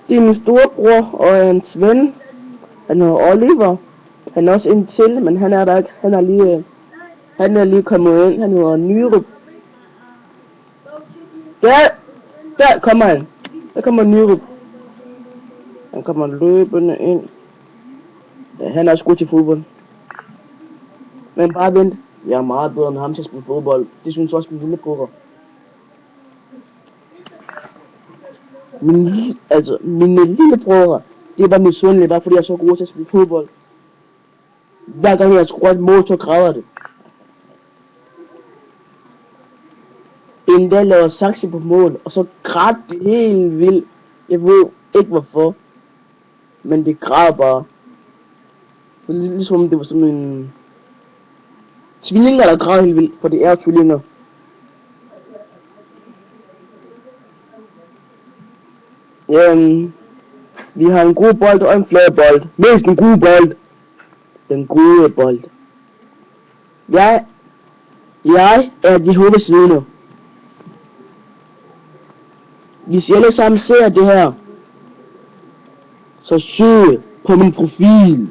Det er min storebror og hans ven. Han hedder Oliver. Han er også en til, men han er der ikke. Han er lige kommet ind. Han hedder Nyrup. Der kommer han. Der kommer Nyrup. Han kommer løbende ind. Ja, han er også god til fodbold. Men bare vent. Jeg er meget bedre end ham til at spille fodbold. Det synes også min lillebror. Mine lillebrødre, det var misundelige, bare fordi jeg er så god til at spille fodbold. Hver gang jeg skruer et mål, så græder det. En dag laver Saxe på mål, og så græd det helt vildt. Jeg ved ikke hvorfor. Men det græd bare. Det er ligesom det var sådan en... Tvillinger, der græd helt vildt, for det er tvillinger. Vi har en god bold og en flad bold. Mest en god bold. Den gode bold. Jeg er de hovedsider. Hvis I alle sammen ser det her, så søg på min profil.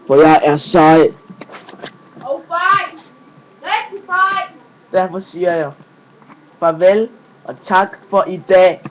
For jeg er sej. Og fej! Rigtig fej! Derfor siger jeg farvel og tak for i dag.